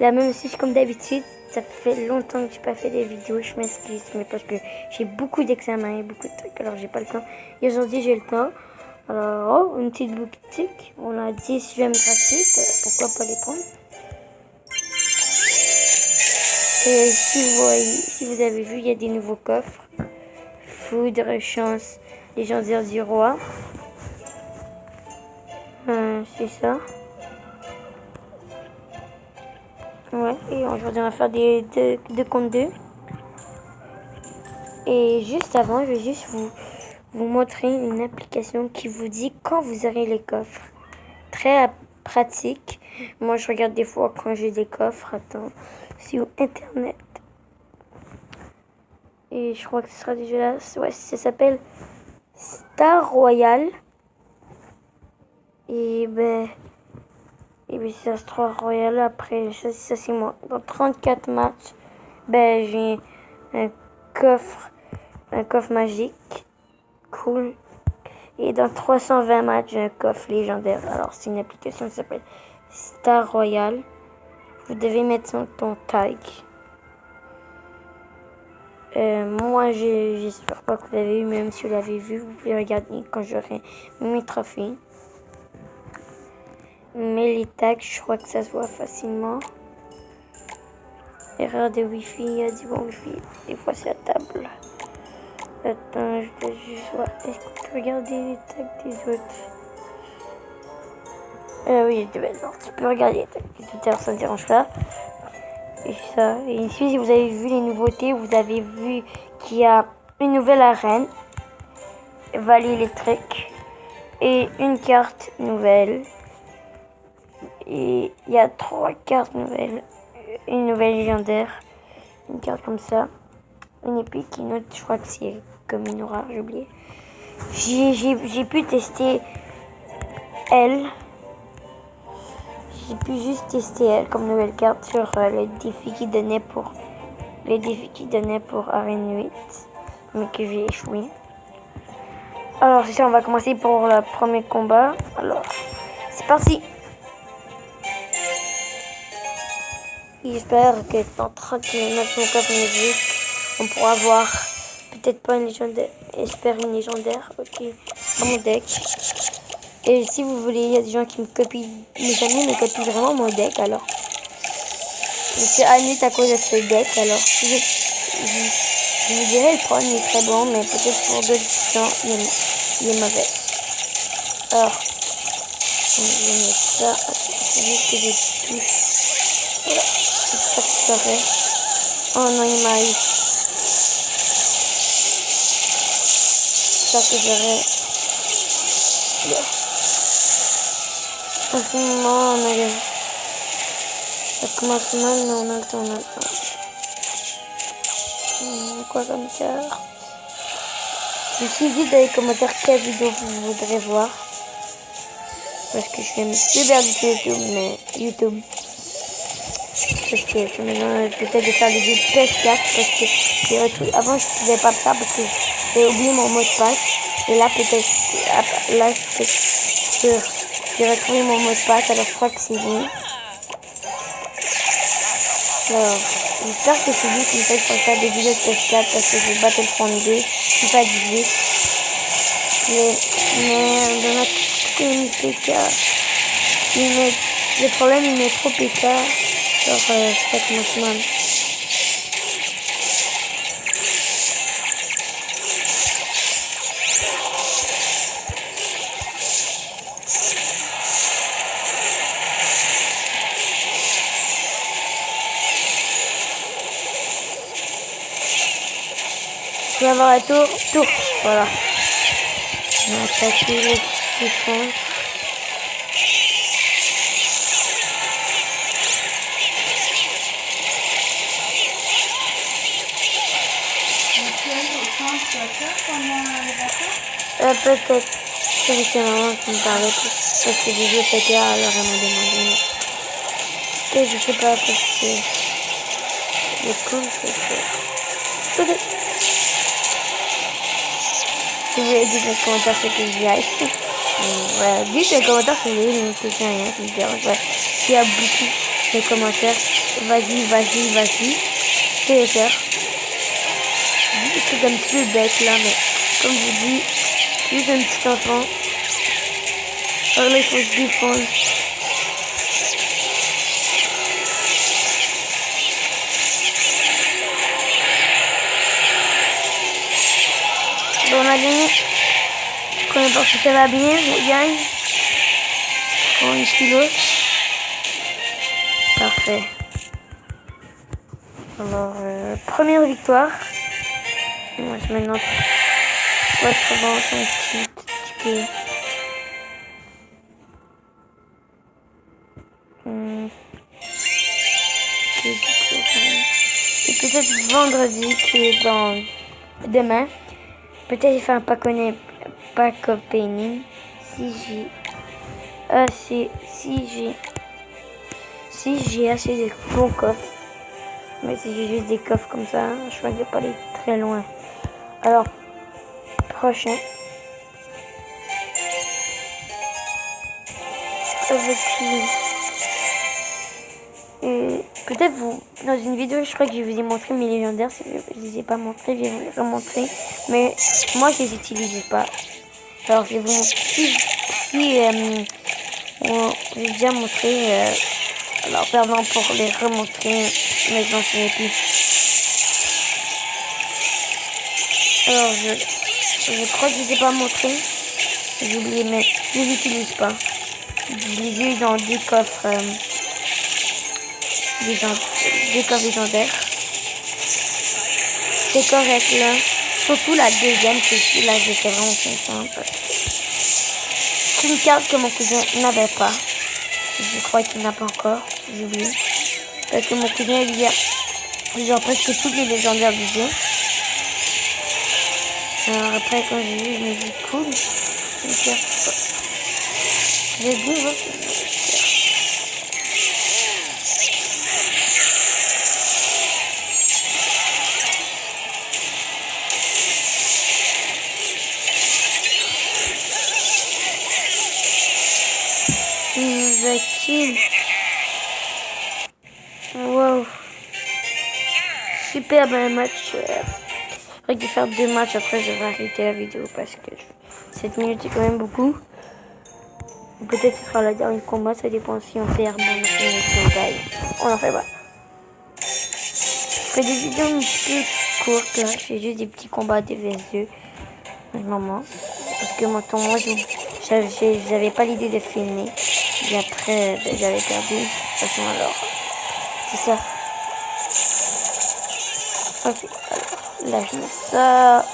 la même aussi comme d'habitude. Ça fait longtemps que j'ai pas fait des vidéos, je m'excuse, mais parce que j'ai beaucoup d'examens et beaucoup de trucs, alors j'ai pas le temps. Et aujourd'hui j'ai le temps. Alors, une petite boutique. On a 10 gemmes gratuites, pourquoi pas les prendre. Et si vous avez vu, il y a des nouveaux coffres. Foudre, chance, légendaire du roi. C'est ça. Ouais, et aujourd'hui on va faire des deux contre 2. Et juste avant, je vais juste vous montrer une application qui vous dit quand vous aurez les coffres. Très pratique. Moi je regarde des fois quand j'ai des coffres. Attends, sur internet. Et je crois que ce sera déjà là. Ouais, ça s'appelle Star Royal. Et ben c'est Star Royal. Après, ça c'est moi. Dans 34 matchs, ben j'ai un coffre magique. Cool. Et dans 320 matchs, j'ai un coffre légendaire. Alors, c'est une application qui s'appelle Star Royal. Vous devez mettre ton tag. Moi, j'espère pas que vous l'avez vu. Même si vous l'avez vu, vous pouvez regarder quand j'aurai mes trophées. Mais les tags, je crois que ça se voit facilement. Erreur de Wi-Fi, il y a du bon Wi-Fi. Des fois, c'est à table. Attends, je dois juste voir. Est-ce qu'on peut regarder les tags des autres? Oui, tu peux regarder les tags des autres, alors ça ne dérange pas. Et ça. Et ici, si vous avez vu les nouveautés, vous avez vu qu'il y a une nouvelle arène, Vallée électrique, et une carte nouvelle. Et il y a 3 cartes nouvelles. Une nouvelle légendaire, une carte comme ça, une épique, une autre, je crois que c'est comme une rare, j'ai oublié. J'ai pu tester elle. J'ai pu juste tester elle comme nouvelle carte sur les défis qui donnaient pour Arène 8, mais que j'ai échoué. Alors c'est ça, on va commencer pour le premier combat. Alors, c'est parti. J'espère que dans 30 km mon coffre musique, on pourra avoir peut-être pas une légendaire, espère une légendaire, ok, dans mon deck. Et si vous voulez, il y a des gens qui me copient, mes amis me copient vraiment mon deck, alors. Je suis Anit à cause de ce deck, alors je vous dirais le prendre, il est très bon, mais peut-être pour d'autres gens, il est mauvais. Alors, je vais mettre ça, c'est juste que je touche. Voilà, c'est pas que ça ferait. Oh non, il m'a eu. Ça que j'aurais. En ce moment, ça commence mal, mais on a le temps, Quoi comme carte? Je me suis dit dans les commentaires quelle vidéo vous voudrez voir. Parce que je vais me super du YouTube, mais YouTube. Parce que maintenant, peut-être de faire des vidéos PS4, parce que j'ai retrouvé. Avant, je ne pouvais pas faire parce que j'ai oublié mon mot de passe. Et là, j'ai retrouvé mon mot de passe, alors je crois que c'est bon. Alors, j'espère que c'est lui qui me fait pour faire des vidéos de PS4 parce que j'ai Battlefront 2, je suis pas 18. Mais dans ma PK, le problème il met trop PK, genre ça commence mal. Je vais avoir un tour, voilà. On va attaquer les défenses. Peut-être. C'est maman qui me parlait parce que j'ai joué PTA, alors elle m'a demandé. Et je sais pas parce que le coup c'est que. Si vous voulez dire dans les commentaires ce que je dis, voilà, dites dans les commentaires si vous voulez, mais c'est rien qui me dérange. Ouais. Il y a beaucoup. les commentaires. Vas-y, vas-y, vas-y. Fais les cœurs. C'est un petit peu bête là, mais comme je vous dis, juste un petit enfant. Alors là, il faut se défendre. Bon, on a gagné. Quand on pense que ça va bien, on gagne. On est stylo. Parfait. Alors, première victoire. Moi, je maintenant. Ouais, je bon, c'est un petit ticket. Et peut-être vendredi, qui est dans demain. Peut-être faire un pack opening. Si j'ai assez de bons coffres. Mais si j'ai juste des coffres comme ça, je crois que je vais pas aller très loin. Alors, prochain. Avec peut-être vous, dans une vidéo, je crois que je vous ai montré mes légendaires. Si je ne les ai pas montrés, je vais vous les remontrer. Mais moi, je les utilisais pas. Alors, je vais vous montrer. J'ai déjà montré. Alors, pardon pour les remontrer, mais je n'en souviens plus. Alors, je crois que je ne les ai pas montrés. J'ai oublié, mais je ne les utilise pas. Je les ai eu dans deux coffres. Des coffres légendaires. C'est correct là. Surtout la deuxième, c'est là j'étais vraiment contente. C'est une carte que mon cousin n'avait pas. Je crois qu'il n'a pas encore. J'ai oublié. Parce que mon cousin il a genre presque toutes les légendaires du jeu. Alors après quand j'ai vu, je me dis cool. J'ai dit ouais. Kill. Wow. Super bon match. J'aurais dû faire 2 matchs, après je vais arrêter la vidéo parce que 7 minutes c'est quand même beaucoup. Peut-être que ce sera le dernier combat, ça dépend si on perd, bon, si on gagne. On en fait pas. Je fais des vidéos un petit peu courtes là, je fais juste des petits combats des vs2 normalement. Parce que moi j'avais pas l'idée de filmer. Et après j'avais perdu. De toute façon alors. C'est ça. Ok, alors là je mets ça.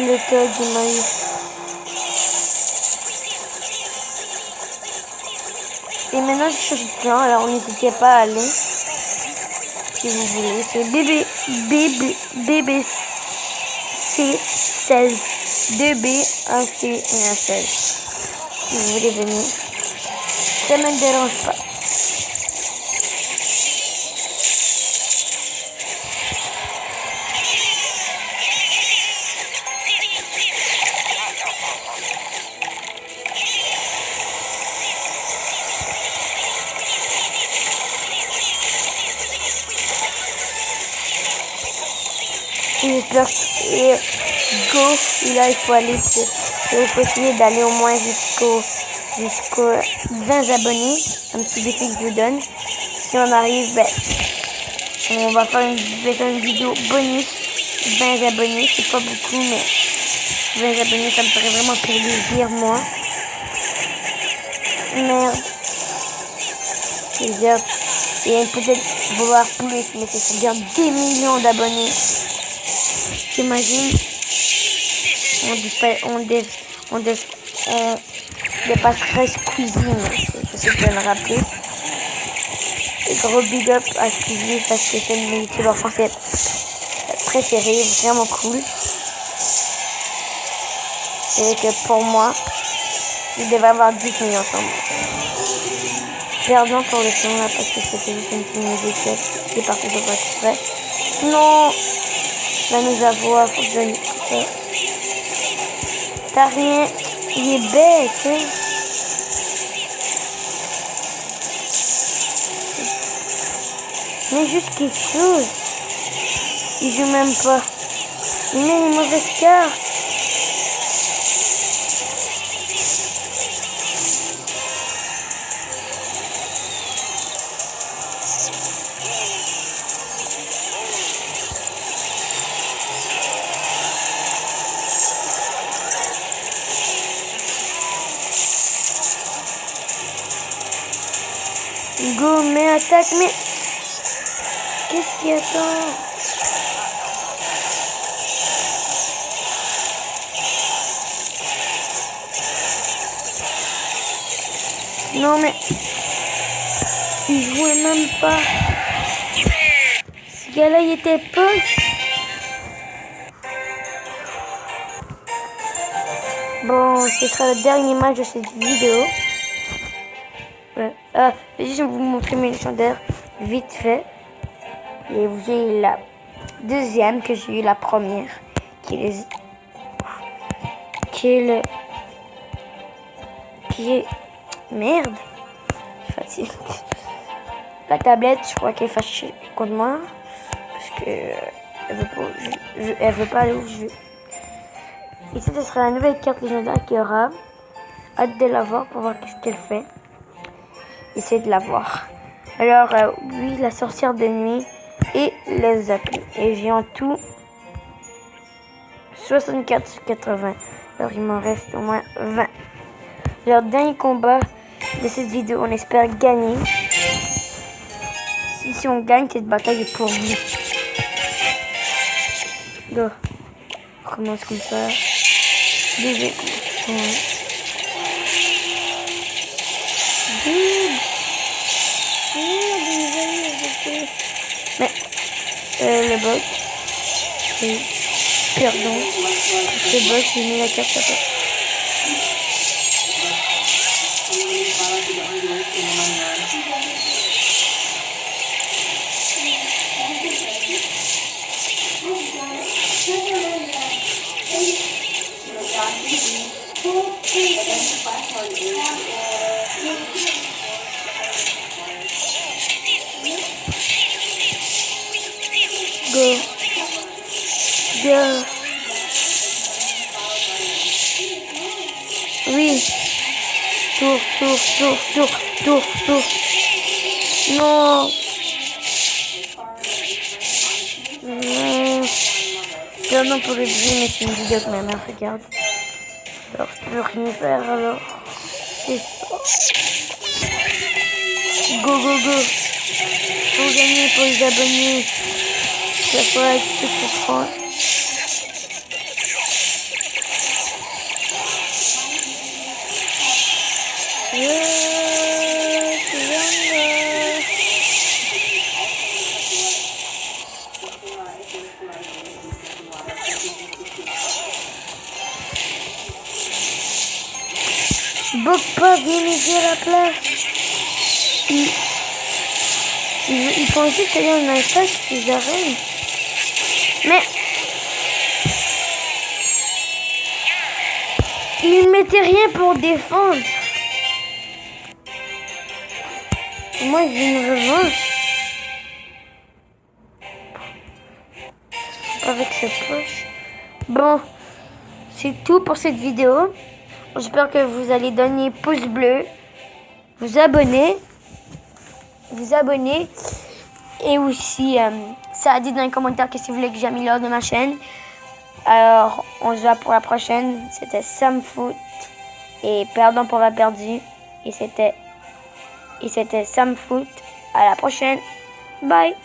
Le code du maillot. Et maintenant je suis plein, alors n'hésitez pas à aller. Si vous voulez. C'est BBC16. 2B, 1C et 116. Si vous voulez venir. Ça ne me dérange pas. J'espère que go, et là il faut aller, il faut essayer d'aller au moins jusqu'aux 20 abonnés, un petit défi que je vous donne. Si on arrive, ben, on va faire une vidéo bonus, 20 abonnés, c'est pas beaucoup, mais 20 abonnés ça me ferait vraiment plaisir moi. Merde. C'est-à-dire, et peut-être vouloir plus, mais c'est-à-dire 10 millions d'abonnés. T'imagines, on dépasserait Squeezie, je sais que je vais le rappeler. Et gros big up à Squeezie parce que c'est une youtubeur français préférée, vraiment cool. Et que pour moi, il devrait avoir 10 millions sur moi. Pardon pour le son là parce que c'était juste une petite musique qui est partie de votre exprès. Non! Là nous avons, faut que je... T'as rien, il est bête, hein? Mais juste quelque chose. Il joue même pas. Il met une mauvaise carte. Go, mais attaque, mais... Qu'est-ce qu'il attend? Non, mais... Il jouait même pas. Ce gars-là, il était poche. Bon, ce sera le dernier match de cette vidéo. Ouais. Je vais juste vous montrer mes légendaires vite fait. Et vous avez la deuxième que j'ai eu, la première. Qui est merde. Facile. La tablette, je crois qu'elle est fâchée contre moi. Parce que elle veut pas aller où je veux. Ici, ce sera la nouvelle carte légendaire qu'il y aura. Hâte de la voir pour voir qu'est-ce qu'elle fait. Essayez de la voir. Alors, oui, la sorcière de nuit et les applis. Et j'ai en tout 64 sur 80. Alors, il m'en reste au moins 20. Alors, dernier combat de cette vidéo, on espère gagner. Si on gagne, cette bataille est pour vous. Go. On commence comme ça. Deuxième. Mais le bot. Pardon. Le bot, j'ai mis la carte à part. Go. Go. Oui. Tour. Non. Pardon pour le bruit, mais c'est une vidéo que ma mère regarde. Alors, je peux rien faire, alors. C'est ça. Go. Pour gagner, pour les abonnés. Ça fera tout pour prendre. Bob pas viens m'aider à la place. Ils font juste aller en attaque, ces arènes. Mais ils ne mettaient rien pour défendre. Moi, j'ai une revanche. Avec cette poche. Bon, c'est tout pour cette vidéo. J'espère que vous allez donner pouce bleu, vous abonner. Et aussi, ça a dit dans les commentaires que si vous voulez que j'améliore de ma chaîne. Alors, on se voit pour la prochaine. C'était Samfoot. Et pardon pour la perdu. Et c'était Samfoot. À la prochaine. Bye.